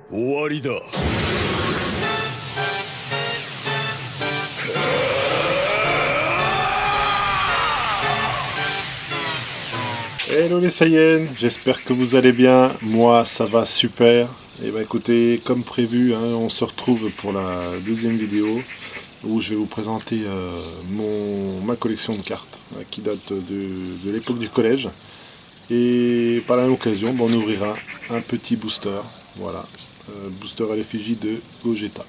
終わりだ。Hello les Saiyans, j'espère que vous allez bien, moi ça va super. Et bah écoutez, comme prévu, hein, on se retrouve pour la deuxième vidéo où je vais vous présenter ma collection de cartes qui date de l'époque du collège. Et par la même occasion, on ouvrira un petit booster, voilà, booster à l'effigie de Gogeta.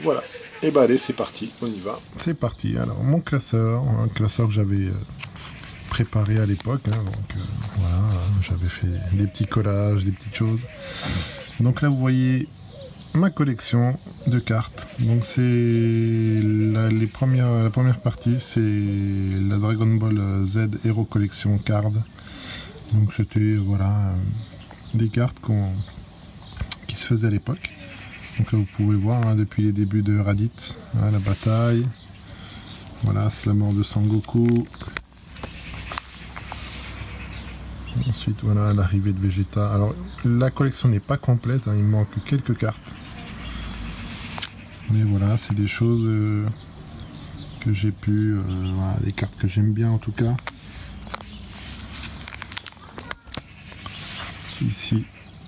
Voilà, et bah allez, c'est parti, on y va. C'est parti, alors mon classeur, un classeur que j'avais préparé à l'époque, hein, donc voilà, j'avais fait des petits collages, des petites choses. Donc là vous voyez ma collection de cartes. Donc c'est la première partie, c'est la Dragon Ball Z Hero Collection Card. Donc c'était voilà des cartes qui se faisaient à l'époque. Donc là vous pouvez voir hein, depuis les débuts de Raditz, hein, la bataille. Voilà, c'est la mort de Sangoku. Ensuite, voilà l'arrivée de Vegeta. Alors, la collection n'est pas complète, hein, il manque quelques cartes. Mais voilà, c'est des choses que j'ai pu... voilà, des cartes que j'aime bien en tout cas. Ici,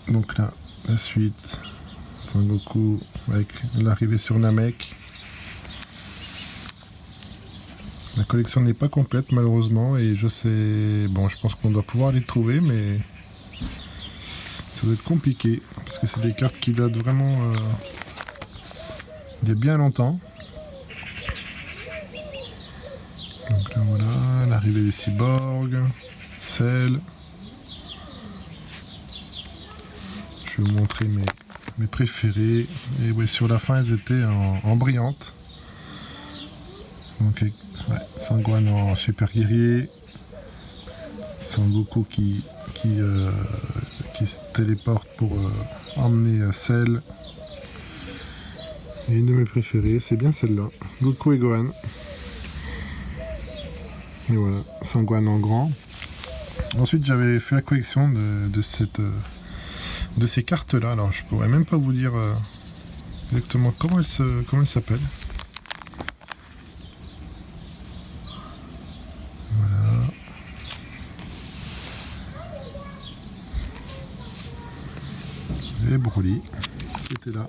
donc là, la suite. Sangoku avec l'arrivée sur Namek. La collection n'est pas complète malheureusement et je sais... Bon, je pense qu'on doit pouvoir les trouver, mais ça doit être compliqué parce que c'est des cartes qui datent vraiment d'il y a bien longtemps. Donc là voilà, l'arrivée des cyborgs, Cell. Je vais vous montrer mes préférés. Et ouais, sur la fin, elles étaient en brillante. Donc, ouais, Sangohan en super guerrier, Sangoku qui se téléporte pour emmener Cell. Et une de mes préférées, c'est bien celle-là, Goku et Gohan. Et voilà, Sangohan en grand. Ensuite, j'avais fait la collection de ces cartes-là. Alors, je pourrais même pas vous dire exactement comment elles s'appellent. Et Broly, qui était là.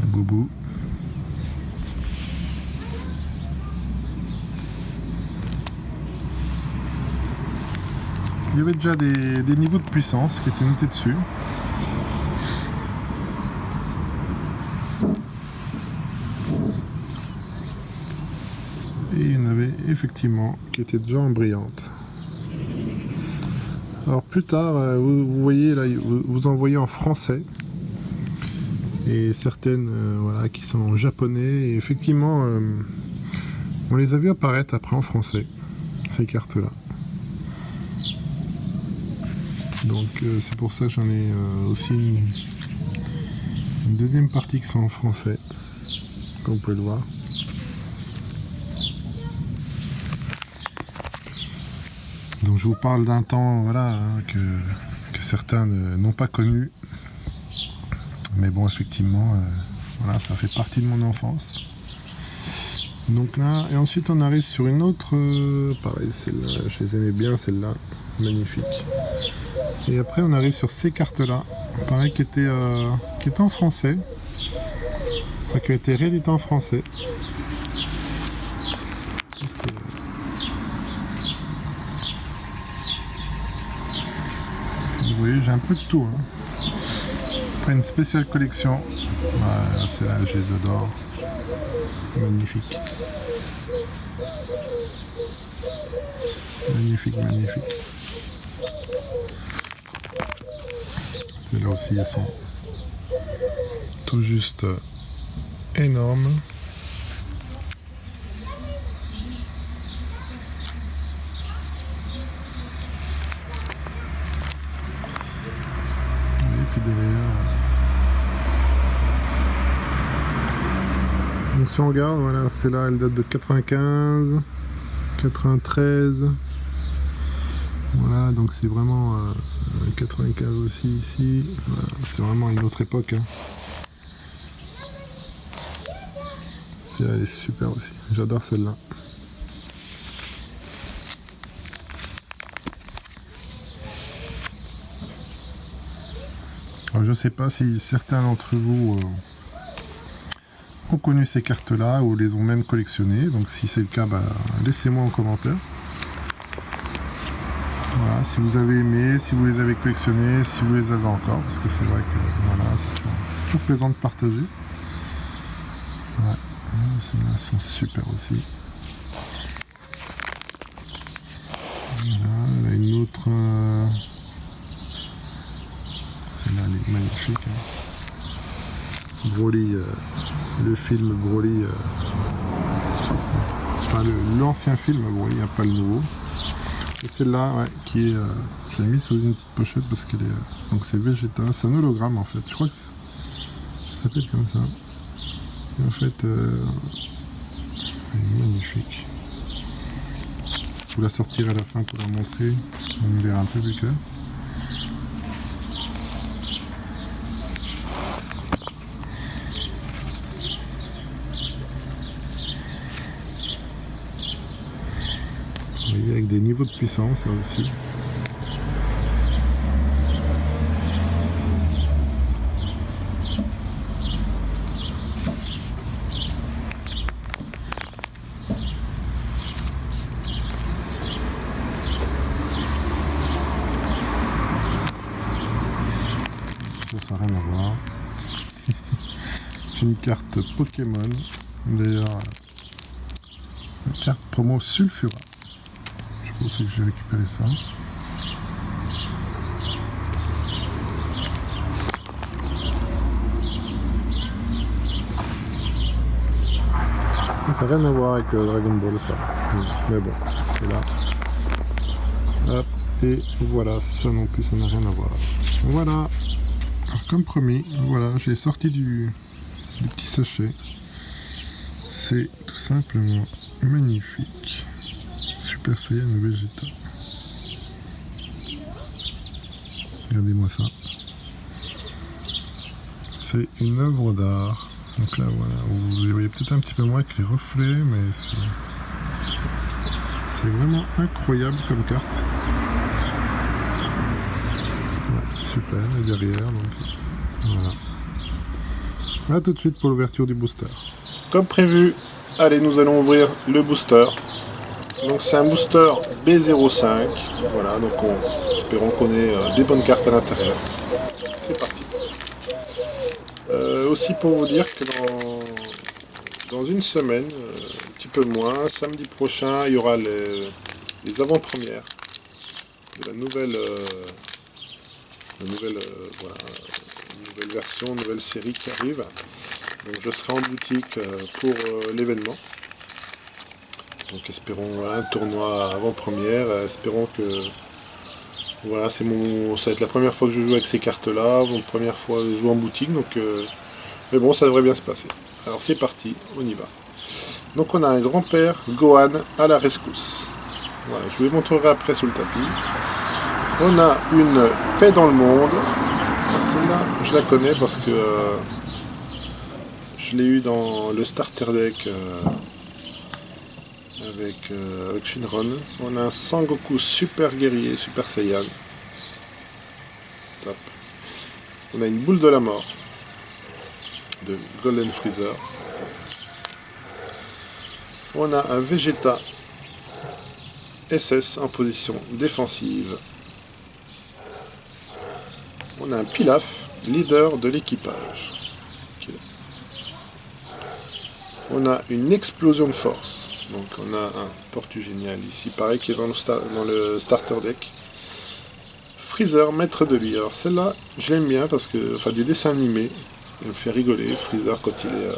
Boubou. Il y avait déjà des niveaux de puissance qui étaient notés dessus. Et il y en avait effectivement qui étaient déjà en brillante. Alors plus tard, vous voyez là, vous en voyez en français. Et certaines voilà, qui sont en japonais. Et effectivement, on les a vues apparaître après en français, ces cartes-là. Donc c'est pour ça que j'en ai aussi une deuxième partie qui sont en français, comme vous pouvez le voir. Donc je vous parle d'un temps voilà, hein, que certains n'ont pas connu. Mais bon, effectivement, voilà, ça fait partie de mon enfance. Donc là, et ensuite on arrive sur une autre, pareil, celle-là, je les aimais bien, celle-là, magnifique. Et après on arrive sur ces cartes-là, pareil, qui étaient en français, enfin, qui ont été rééditées en français. Vous voyez, j'ai un peu de tout. Hein. Après une spéciale collection, voilà, celle-là, je les adore. Magnifique. Magnifique, magnifique. Celles-là aussi, elles sont tout juste énormes. Et puis derrière, Donc si on regarde, voilà, celle-là elle date de 95, 93. Voilà, donc c'est vraiment 95 aussi ici. Voilà, c'est vraiment une autre époque. Hein. Elle est super aussi. J'adore celle-là. Je ne sais pas si certains d'entre vous ont connu ces cartes-là ou les ont même collectionnées. Donc si c'est le cas, bah, laissez-moi en commentaire. Voilà, si vous avez aimé, si vous les avez collectionnées, si vous les avez encore, parce que c'est vrai que voilà, c'est toujours plaisant de partager. Ouais, celles-là sont super aussi. Voilà, là une autre. Celle-là elle est magnifique. Hein. Broly, le film Broly. Enfin l'ancien film Broly, pas le nouveau. Et celle-là, ouais, qui est. Je l'ai mis sous une petite pochette parce qu'elle est. Donc c'est Vegeta, c'est un hologramme en fait. Je crois que ça s'appelle comme ça. Et en fait, elle est magnifique. Je vous la sortirai à la fin pour la montrer. On verra un peu plus clair. Vous voyez, avec des niveaux de puissance là aussi. Ça n'a rien à voir. C'est une carte Pokémon. D'ailleurs, une carte promo Sulfura. Je pense que j'ai récupéré ça. Ça n'a rien à voir avec Dragon Ball ça. Mais bon, c'est là. Hop, et voilà, ça non plus, ça n'a rien à voir. Voilà. Alors comme promis, voilà, j'ai sorti du petit sachet. C'est tout simplement magnifique. Super Saiyan Vegeta. Regardez-moi ça. C'est une œuvre d'art. Donc là, voilà, vous voyez peut-être un petit peu moins avec les reflets, mais c'est vraiment incroyable comme carte. Ouais, super, et derrière, donc voilà. A tout de suite pour l'ouverture du booster. Comme prévu, allez, nous allons ouvrir le booster. Donc c'est un booster B05. Voilà, donc espérons qu'on ait des bonnes cartes à l'intérieur. C'est parti. Aussi pour vous dire que dans une semaine, un petit peu moins, samedi prochain, il y aura les avant-premières de la nouvelle voilà, nouvelle version, nouvelle série qui arrive. Donc je serai en boutique pour l'événement. Donc espérons voilà, un tournoi avant-première. Espérons que voilà, ça va être la première fois que je joue avec ces cartes-là, la première fois que je joue en boutique. Donc, mais bon, ça devrait bien se passer. Alors c'est parti, on y va. Donc on a un grand-père Gohan à la rescousse. Voilà, je vous les montrerai après sous le tapis. On a une paix dans le monde. Celle-là, je la connais parce que je l'ai eu dans le starter deck avec Shinron. On a un Sangoku super guerrier, super Saiyan. Top. On a une boule de la mort de Golden Freezer. On a un Vegeta SS en position défensive. On a un Pilaf, leader de l'équipage. Okay. On a une explosion de force. Donc on a un Tortue Génial ici, pareil, qui est dans le starter deck. Freezer, maître de lui. Alors celle-là, je l'aime bien parce que, enfin, du dessin animé, elle me fait rigoler. Freezer quand il est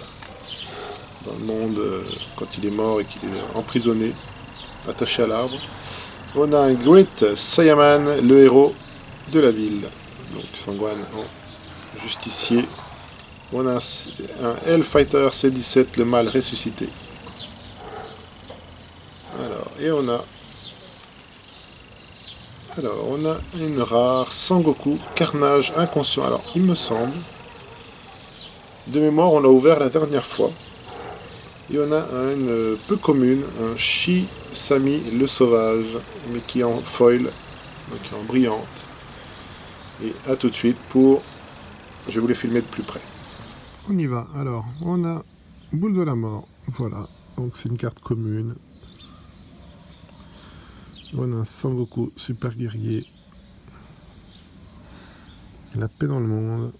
dans le monde, quand il est mort et qu'il est emprisonné, attaché à l'arbre. On a un Great Saiyaman, le héros de la ville. Donc Sangwan en justicier. On a un Hellfighter C17, le mâle ressuscité. Alors, on a une rare Sangoku, Carnage inconscient. Alors, il me semble, de mémoire, on l'a ouvert la dernière fois. Et on a une peu commune, un Shisami le sauvage, mais qui est en foil, donc qui est en brillante. Et à tout de suite pour... Je vais vous les filmer de plus près. On y va. Alors, on a Boule de la mort. Voilà. Donc c'est une carte commune. On a un Sangoku super guerrier. La paix dans le monde.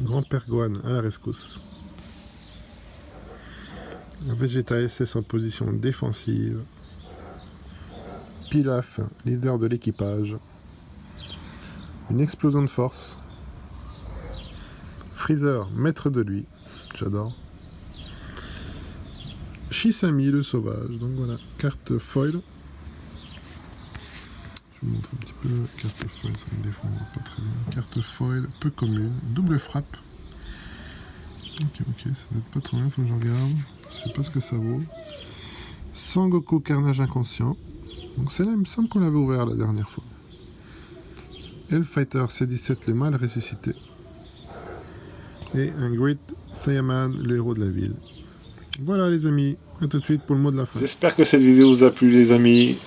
Grand-père Gohan à la rescousse. Un Vegeta SS en position défensive. Pilaf, leader de l'équipage. Une explosion de force. Freezer, maître de lui. J'adore. Shisami, le sauvage. Donc voilà, carte foil. Je vous montre un petit peu. Carte foil, ça me défend pas très bien. Carte foil, peu commune. Double frappe. Ok, ça va être pas trop bien, faut que je regarde. Je sais pas ce que ça vaut. Sangoku, carnage inconscient. Donc celle-là, il me semble qu'on l'avait ouvert la dernière fois. Hellfighter C17, le mâle ressuscité. Et un Great Saiyaman, le héros de la ville. Voilà les amis, à tout de suite pour le mot de la fin. J'espère que cette vidéo vous a plu les amis.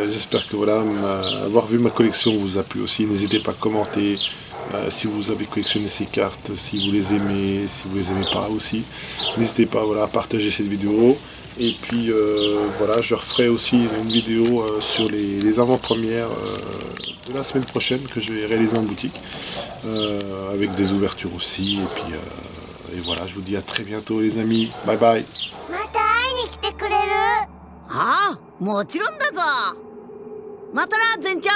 J'espère que voilà, avoir vu ma collection vous a plu aussi. N'hésitez pas à commenter si vous avez collectionné ces cartes, si vous les aimez, si vous les aimez pas aussi. N'hésitez pas voilà, à partager cette vidéo. Et puis voilà, je referai aussi une vidéo sur les avant-premières de la semaine prochaine que je vais réaliser en boutique. Avec des ouvertures aussi. Et puis et voilà, je vous dis à très bientôt les amis. Bye bye. また会いに来てくれる？ああ、もちろんだぞ。またな、全長。